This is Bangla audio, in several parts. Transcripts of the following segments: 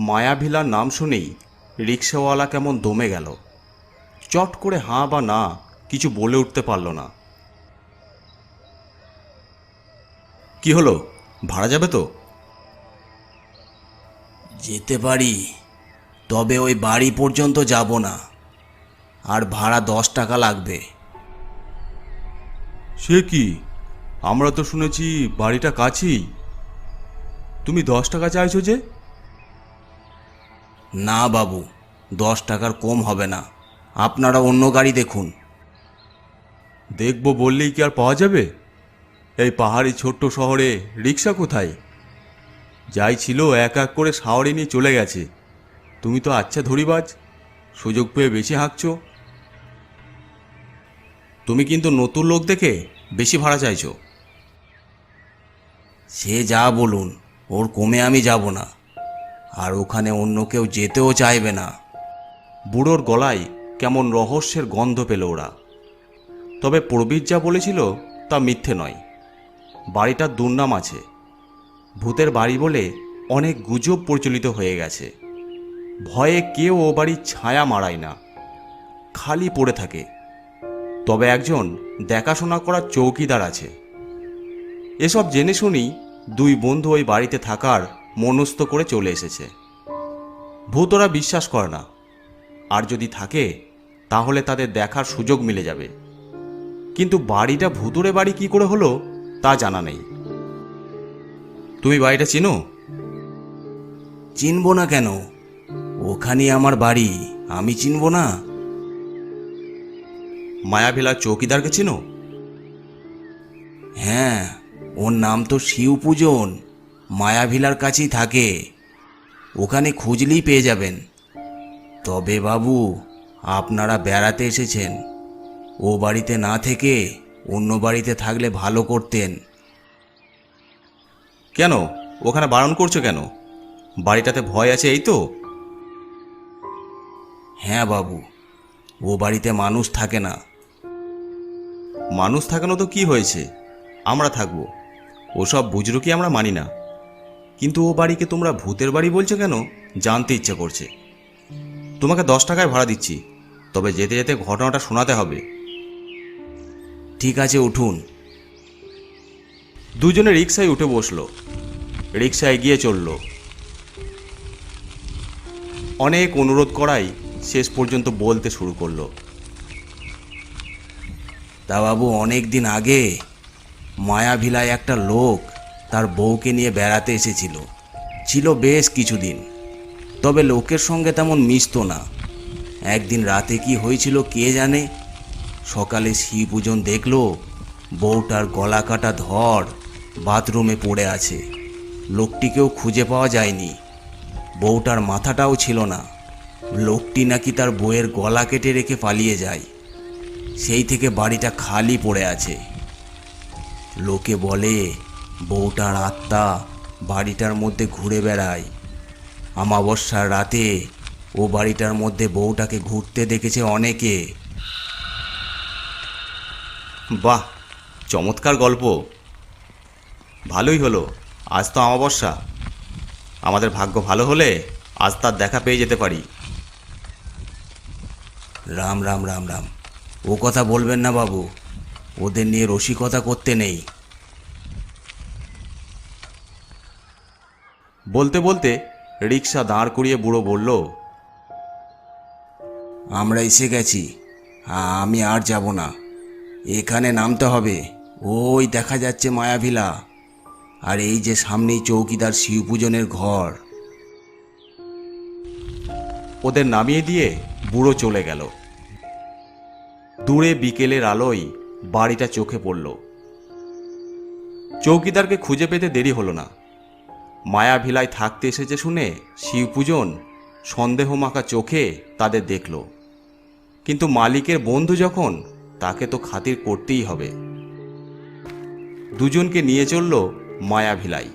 মায়াভিলার নাম শুনেই রিক্সাওয়ালা কেমন দমে গেল। চট করে হাঁ বা না কিছু বলে উঠতে পারল না। কি হলো, ভাড়া যাবে তো? যেতে পারি, তবে ওই বাড়ি পর্যন্ত যাব না, আর ভাড়া 10 টাকা লাগবে। সে কি, আমরা তো শুনেছি বাড়িটা কাছেই। তুমি 10 টাকা চাইছো যে? না বাবু, 10 টাকার কম হবে না, আপনারা অন্য গাড়ি দেখুন। দেখব বললেই কি আর পাওয়া যাবে? এই পাহাড়ি ছোট্ট শহরে রিক্সা কোথায়? যাই ছিল এক এক করে শাওয়ারে নিয়ে চলে গেছে। তুমি তো আচ্ছা ধরিবাজ, সুযোগ পেয়ে বেশি হাঁকছো। তুমি কিন্তু নতুন লোক দেখে বেশি ভাড়া চাইছো। সে যা বলুন, ওর কমে আমি যাব না, আর ওখানে অন্য কেউ যেতেও চাইবে না। বুড়োর গলায় কেমন রহস্যের গন্ধ পেল ওরা। তবে প্রবীর যা বলেছিল তা মিথ্যে নয়। বাড়িটার দুর্নাম আছে। ভূতের বাড়ি বলে অনেক গুজব প্রচলিত হয়ে গেছে। ভয়ে কেউ ও বাড়ির ছায়া মারায় না, খালি পড়ে থাকে। তবে একজন দেখাশোনা করার চৌকিদার আছে। এসব জেনে শুনেই দুই বন্ধু ওই বাড়িতে থাকার মনস্থ করে চলে এসেছে। ভূত ওরা বিশ্বাস করে না, আর যদি থাকে তাহলে তাদের দেখার সুযোগ মিলে যাবে। কিন্তু বাড়িটা ভূতুরে বাড়ি কি করে হলো তা জানা নেই। তুমি বাড়িটা চেনো? চিনব না কেন? ওখানেই আমার বাড়ি, আমি চিনব না? মায়াভিলার চৌকিদারকে চেনো? হ্যাঁ, ওর নাম তো শিবপূজন, মায়াভিলার কাছেই থাকে। ওখানে খুঁজলেই পেয়ে যাবেন। তবে বাবু, আপনারা বেড়াতে এসেছেন, ও বাড়িতে না থেকে অন্য বাড়িতে থাকলে ভালো করতেন। কেন, ওখানে বারণ করছো কেন? বাড়িটাতে ভয় আছে এই তো? হ্যাঁ বাবু, ও বাড়িতে মানুষ থাকে না। মানুষ থাকানো তো কি হয়েছে, আমরা থাকবো। ওসব বুজরুকি আমরা মানি না। কিন্তু ও বাড়িকে তোমরা ভূতের বাড়ি বলছো কেন জানতে ইচ্ছে করছে। তোমাকে 10 টাকায় ভাড়া দিচ্ছি, তবে যেতে যেতে ঘটনাটা শোনাতে হবে। ঠিক আছে, উঠুন। দুজনে রিক্সায় উঠে বসলো। রিক্সা এগিয়ে চলল। অনেক অনুরোধ করাই শেষ পর্যন্ত বলতে শুরু করলো। তা বাবু, অনেক দিন আগে মায়াভিলায় একটা লোক তার বউকে নিয়ে বেড়াতে এসেছিল। ছিল বেশ কিছুদিন, তবে লোকের সঙ্গে তেমন মিশতো না। একদিন রাতে কি হয়েছিল কে জানে, সকালে শিবপূজন দেখল বউটার গলা কাটা ধর বাথরুমে পড়ে আছে। লোকটিকেও খুঁজে পাওয়া যায়নি, বউটার মাথাটাও ছিল না। লোকটি নাকি তার বউয়ের গলা কেটে রেখে পালিয়ে যায়। সেই থেকে বাড়িটা খালি পড়ে আছে। লোকে বলে বউটার আত্মা বাড়িটার মধ্যে ঘুরে বেড়ায়। অমাবস্যার রাতে ও বাড়িটার মধ্যে বউটাকে ঘুরতে দেখেছে অনেকে। বাহ, চমৎকার গল্প। ভালোই হলো, আজ তো অমাবস্যা। আমাদের ভাগ্য ভালো হলে আজ তার দেখা পেয়ে যেতে পারি। রাম রাম রাম রাম, ও কথা বলবেন না বাবু, ওদের নিয়ে রসিকতা করতে নেই। বলতে বলতে রিক্সা দাঁড় করিয়ে বুড়ো বলল, আমরা এসে গেছি, আমি আর যাব না। এখানে নামতে হবে। ওই দেখা যাচ্ছে মায়াভিলা, আর এই যে সামনেই চৌকিদার শিবপূজনের ঘর। ওদের নামিয়ে দিয়ে বুড়ো চলে গেল। দূরে বিকেলের আলোয় বাড়িটা চোখে পড়ল। চৌকিদারকে খুঁজে পেতে দেরি হলো না। মায়াভিলায় থাকতে এসেছে শুনে শিবপূজন সন্দেহমাখা চোখে তাদের দেখল। কিন্তু মালিকের বন্ধু যখন, তাকে তো খাতির করতেই হবে। দুজনকে নিয়ে চলল মায়াভিলায়।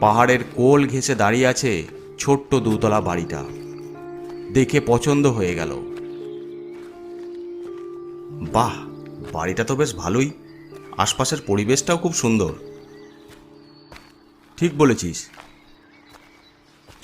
পাহাড়ের কোল ঘেঁষে দাঁড়িয়ে আছে ছোট্ট দুতলা বাড়িটা। দেখে পছন্দ হয়ে গেল। বাহ, বাড়িটা তো বেশ ভালোই। আশপাশের পরিবেশটাও খুব সুন্দর। ঠিক বলেছিস।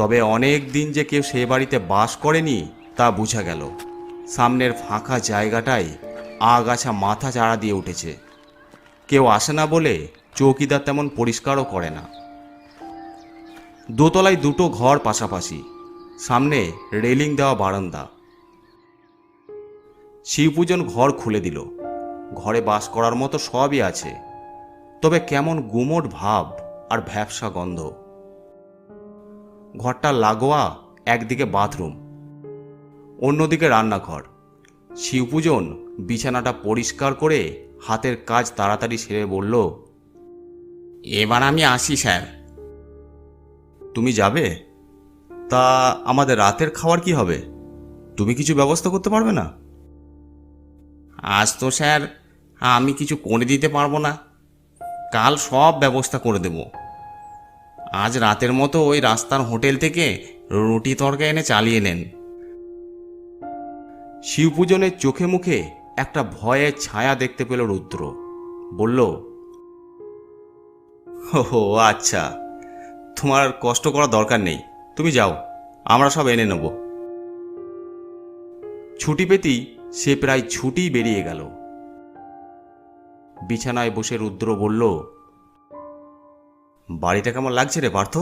তবে অনেক দিন যে কেউ সে বাড়িতে বাস করেনি তা বোঝা গেল। সামনের ফাঁকা জায়গাটায় আগাছা মাথা চাড়া দিয়ে উঠেছে। কেউ আসে না বলে চৌকিদার তেমন পরিষ্কারও করে না। দোতলায় দুটো ঘর পাশাপাশি, সামনে রেলিং দেওয়া বারান্দা। শিবপূজন ঘর খুলে দিল। ঘরে বাস করার মতো সবই আছে, তবে কেমন গুমোট ভাব আর ভ্যাপসা গন্ধ। ঘরটা লাগোয়া একদিকে বাথরুম, অন্যদিকে রান্নাঘর। শিবপূজন বিছানাটা পরিষ্কার করে হাতের কাজ তাড়াতাড়ি সেরে বলল, এবার আমি আসি স্যার। তুমি যাবে? তা আমাদের রাতের খাওয়ার কি হবে? তুমি কিছু ব্যবস্থা করতে পারবে না? আজ তো স্যার আমি কিছু করে দিতে পারবো না, কাল সব ব্যবস্থা করে দেব। আজ রাতের মতো ওই রাস্তার হোটেল থেকে রুটি তরকা এনে চালিয়ে নেন। শিবপূজনের চোখে মুখে একটা ভয়ের ছায়া দেখতে পেল রুদ্র। বলল, ও আচ্ছা, তোমার কষ্ট করার দরকার নেই, তুমি যাও, আমরা সব এনে নেব। ছুটি পেতেই সে প্রায় ছুটি বেরিয়ে গেল। বিছানায় বসে রুদ্র বলল, বাড়িটা কেমন লাগছে রে পার্থ?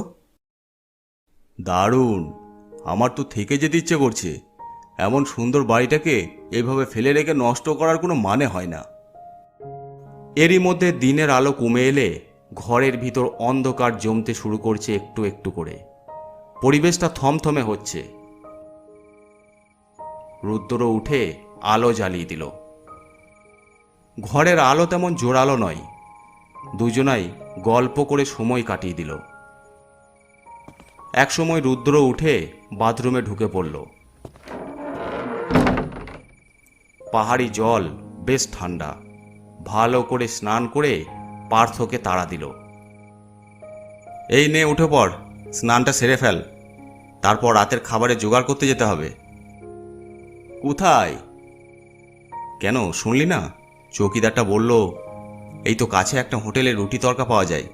দারুণ, আমার তো থেকে যেতে ইচ্ছে করছে। এমন সুন্দর বাড়িটাকে এভাবে ফেলে রেখে নষ্ট করার কোনো মানে হয় না। এরই মধ্যে দিনের আলো কমে এলে ঘরের ভিতর অন্ধকার জমতে শুরু করছে একটু একটু করে। পরিবেশটা থমথমে হচ্ছে। রুদ্র উঠে আলো জ্বালিয়ে দিল। ঘরের আলো তেমন জোরালো নয়। দুজনাই গল্প করে সময় কাটিয়ে দিল। একসময় রুদ্র উঠে বাথরুমে ঢুকে পড়ল। পাহাড়ি জল বেশ ঠান্ডা। ভালো করে স্নান করে পার্থকে তাড়া দিল। এই নে, উঠে পড়, স্নানটা সেরে ফেল, তারপর রাতের খাবারে জোগাড় করতে যেতে হবে। কোথায়? কেন শুনলি না? চৌকিদারটা বলল এই তো কাছে একটা হোটেলে রুটি তরকা পাওয়া যায়,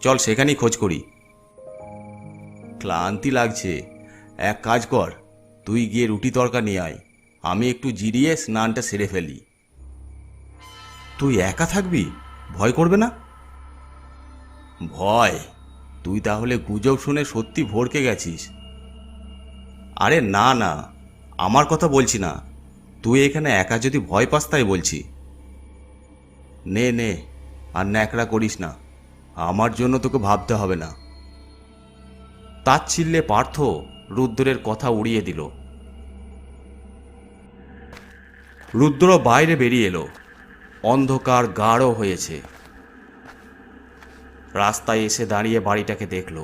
চল সেখানেই খোঁজ করি। ক্লান্তি লাগছে, এক কাজ কর, তুই গিয়ে রুটি তরকা নিয়ে আয়, আমি একটু জিরিয়ে স্নানটা সেরে ফেলি। তুই একা থাকবি, ভয় করবে না? ভয়? তুই তাহলে গুজব শুনে সত্যি ভড়কে গেছিস। আরে না না, আমার কথা বলছি না, তুই এখানে একা যদি ভয় পাস তাই বলছি। নে নে, আর ন্যাকড়া করিস না, আমার জন্য তোকে ভাবতে হবে না। তাচ্ছিল্যে পার্থ রুদ্রের কথা উড়িয়ে দিল। রুদ্র বাইরে বেরিয়ে এলো। অন্ধকার গাঢ় হয়েছে। রাস্তায় এসে দাঁড়িয়ে বাড়িটাকে দেখল।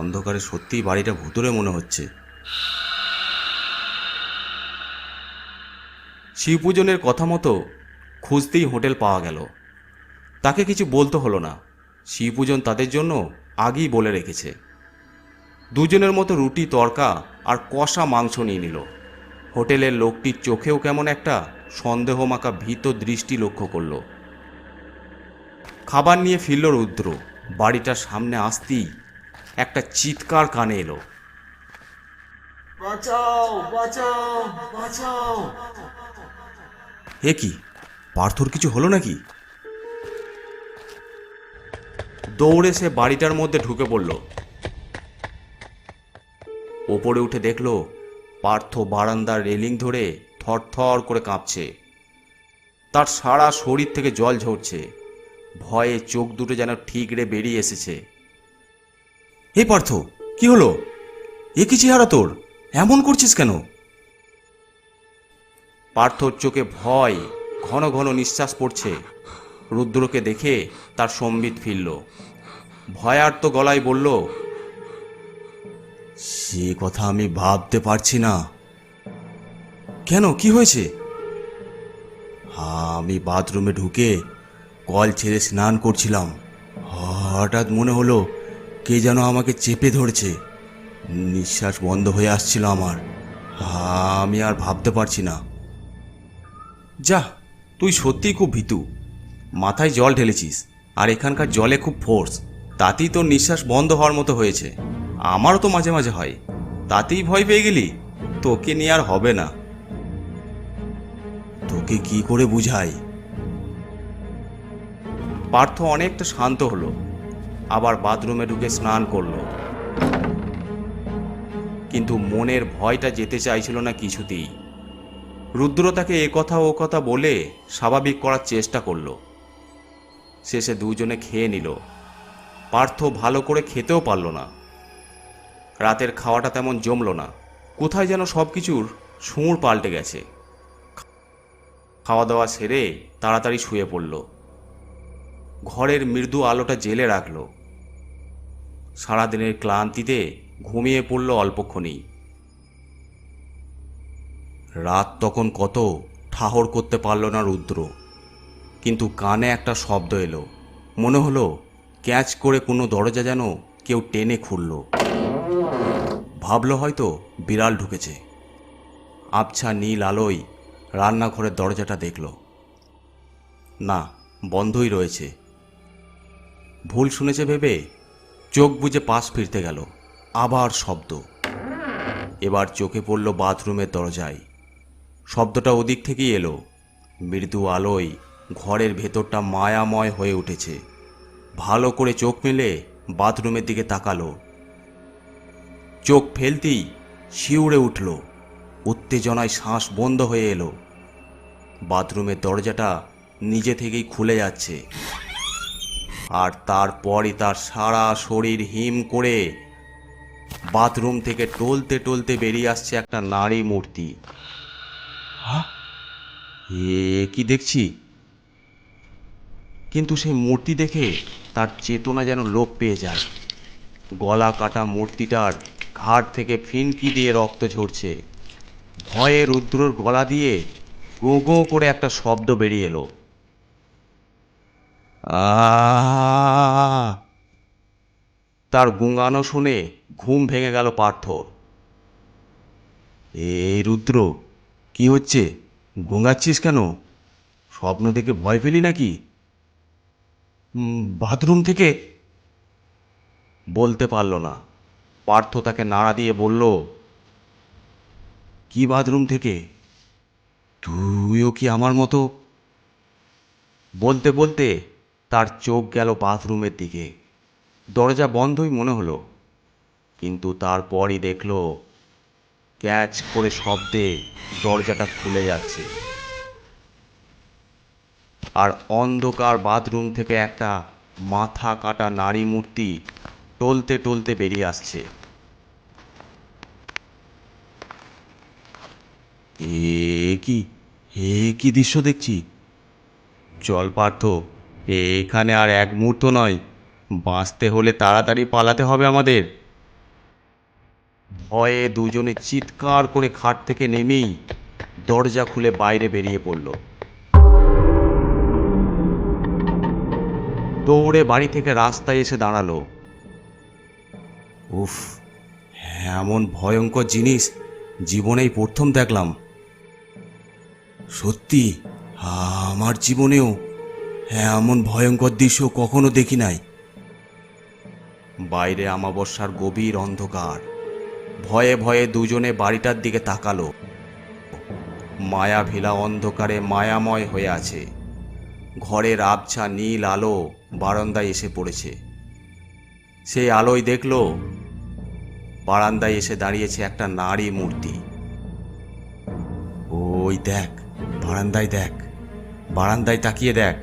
অন্ধকারে সত্যিই বাড়িটা ভুতুড়ে মনে হচ্ছে। শিবপূজনের কথা মতো খুঁজতেই হোটেল পাওয়া গেল। তাকে কিছু বলতে হলো না, শিবপূজন তাদের জন্য আগেই বলে রেখেছে। দুজনের মতো রুটি তরকা আর কষা মাংস নিয়ে নিল। হোটেলের লোকটির চোখেও কেমন একটা সন্দেহমাখা ভীত দৃষ্টি লক্ষ্য করল। খাবার নিয়ে ফিরল রুদ্র। বাড়িটার সামনে আসতেই একটা চিৎকার কানে এলো, বাঁচাও বাঁচাও বাঁচাও! এ কি, পার্থর কিছু হলো নাকি? দৌড়ে সে বাড়িটার মধ্যে ঢুকে পড়ল। ওপরে উঠে দেখল পার্থ বারান্দার রেলিং ধরে থরথর করে কাঁপছে। তার সারা শরীর থেকে জল ঝরছে। ভয়ে চোখ দুটো যেন ঠিকরে বেরিয়ে এসেছে। হে পার্থ, কি হলো? এ কি চেহারা তোর, এমন করছিস কেন? পার্থর চোখে ভয়, ঘন ঘন নিঃশ্বাস পড়ছে। রুদ্রকে দেখে তার সম্বিত ফিরল। ভয়ার্ত গলায় বলল, সে কথা আমি ভাবতে পারছি না। কেন, কি হয়েছে? আমি বাথরুমে ঢুকে কল ছেড়ে স্নান করছিলাম, হঠাৎ মনে হলো কে যেন আমাকে চেপে ধরেছে। নিঃশ্বাস বন্ধ হয়ে আসছিল আমার। আমি আর ভাবতে পারছি না। যা, তুই সত্যিই খুব ভীতু। মাথায় জল ঢেলেছিস, আর এখানকার জলে খুব ফোর্স, তাতেই তোর নিঃশ্বাস বন্ধ হওয়ার মতো হয়েছে। আমারও তো মাঝে মাঝে হয়, তাতেই ভয় পেয়ে গেলি? তোকে নিয়ে আর হবে না। তোকে কি করে বুঝাই? পার্থ অনেকটা শান্ত হলো, আবার বাথরুমে ঢুকে স্নান করলো। কিন্তু মনের ভয়টা যেতে চাইছিল না কিছুতেই। রুদ্র তাকে এ কথা ও কথা বলে স্বাভাবিক করার চেষ্টা করলো। শেষে দুজনে খেয়ে নিল। পার্থ ভালো করে খেতেও পারল না। রাতের খাওয়াটা তেমন জমল না, কোথায় যেন সব কিছুর সুর পাল্টে গেছে। খাওয়া দাওয়া সেরে তাড়াতাড়ি শুয়ে পড়ল। ঘরের মৃদু আলোটা জ্বেলে রাখল। সারাদিনের ক্লান্তিতে ঘুমিয়ে পড়ল অল্পক্ষণেই। রাত তখন কত ঠাহর করতে পারল না রুদ্র, কিন্তু কানে একটা শব্দ এলো। মনে হলো ক্যাচ করে কোনো দরজা যেন কেউ টেনে খুলল। ভাবলো হয়তো বিড়াল ঢুকেছে। আবছা নীল আলোয় রান্নাঘরের দরজাটা দেখল, না, বন্ধই রয়েছে। ভুল শুনেছে ভেবে চোখ বুজে পাশ ফিরতে গেল। আবার শব্দ। এবার চোখে পড়ল বাথরুমের দরজায়। শব্দটা ওদিক থেকেই এলো। মৃদু আলোয় ঘরের ভেতরটা মায়াময় হয়ে উঠেছে। ভালো করে চোখ মেলে বাথরুমের দিকে তাকালো। চোখ ফেলতেই শিউরে উঠল। উত্তেজনায় শ্বাস বন্ধ হয়ে এলো। বাথরুমের দরজাটা নিজে থেকেই খুলে যাচ্ছে, আর তারপরই তার সারা শরীর হিম করে বাথরুম থেকে টলতে টলতে বেরিয়ে আসছে একটা নারী মূর্তি। এ কি দেখছি? কিন্তু সেই মূর্তি দেখে তার চেতনা যেন লোপ পেয়ে যায়। গলা কাটা মূর্তিটার ঘাড় থেকে ফিনকি দিয়ে রক্ত ঝরছে। ভয়ে রুদ্রর গলা দিয়ে গো গো করে একটা শব্দ বেরিয়ে এলো। তার গুঙানো শুনে ঘুম ভেঙে গেল পার্থর। এই রুদ্র, কি হচ্ছে? গোঙাচ্ছিস কেন? স্বপ্ন দেখে ভয় পেলি নাকি? বাথরুম থেকে বলতে পারল না। পার্থ তাকে নাড়া দিয়ে বলল, কি বাথরুম থেকে? তুইও কি আমার মতো? বলতে বলতে তার চোখ গেল বাথরুমের দিকে। দরজা বন্ধই মনে হলো, কিন্তু তারপরই দেখল ক্যাচ করে শব্দে দরজাটা খুলে যাচ্ছে, আর অন্ধকার বাথরুম থেকে একটা মাথা কাটা নারী মূর্তি টলতে টলতে বেরিয়ে আসছে। এ কি দৃশ্য দেখছি! চল পার্থ, এখানে আর এক মুহূর্ত নয়, বাঁচতে হলে তাড়াতাড়ি পালাতে হবে আমাদের। ভয়ে দুজনে চিৎকার করে খাট থেকে নেমেই দরজা খুলে বাইরে বেরিয়ে পড়ল। দৌড়ে বাড়ি থেকে রাস্তায় এসে দাঁড়ালো। উফ, এমন ভয়ঙ্কর জিনিস জীবনেই প্রথম দেখলাম। সত্যি, আমার জীবনেও এমন ভয়ঙ্কর দৃশ্য কখনো দেখি নাই। বাইরে আমাবস্যার গভীর অন্ধকার। ভয়ে ভয়ে দুজনে বাড়িটার দিকে তাকালো। মায়াভিলা অন্ধকারে মায়াময় হয়ে আছে। ঘরের আবছা নীল আলো বারান্দায় এসে পড়েছে। সেই আলোয় দেখল বারান্দায় এসে দাঁড়িয়েছে একটা নারী মূর্তি। ওই দেখ, বারান্দায় দেখ, বারান্দায় তাকিয়ে দেখ।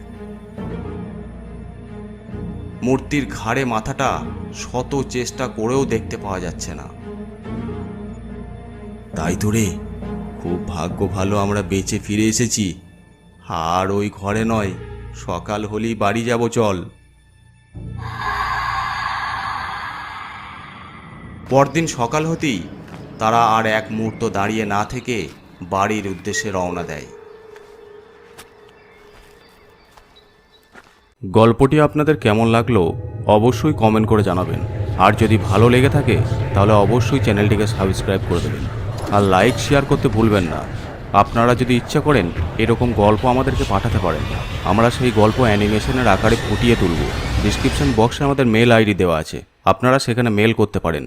মূর্তির ঘাড়ে মাথাটা শত চেষ্টা করেও দেখতে পাওয়া যাচ্ছে না। তাই তো রে, খুব ভাগ্য ভালো আমরা বেঁচে ফিরে এসেছি। আর ওই ঘরে নয়, সকাল হলেই বাড়ি যাব, চল। পরদিন সকাল হতেই তারা আর এক মুহূর্ত দাঁড়িয়ে না থেকে বাড়ির উদ্দেশ্যে রওনা দেয়। গল্পটি আপনাদের কেমন লাগলো অবশ্যই কমেন্ট করে জানাবেন। আর যদি ভালো লেগে থাকে তাহলে অবশ্যই চ্যানেলটিকে সাবস্ক্রাইব করে দেবেন, আর লাইক শেয়ার করতে ভুলবেন না। আপনারা যদি ইচ্ছা করেন এরকম গল্প আমাদেরকে পাঠাতে পারেন, আমরা সেই গল্প অ্যানিমেশনের আকারে ফুটিয়ে তুলব। ডিসক্রিপশন বক্সে আমাদের মেল আইডি দেওয়া আছে, আপনারা সেখানে মেল করতে পারেন।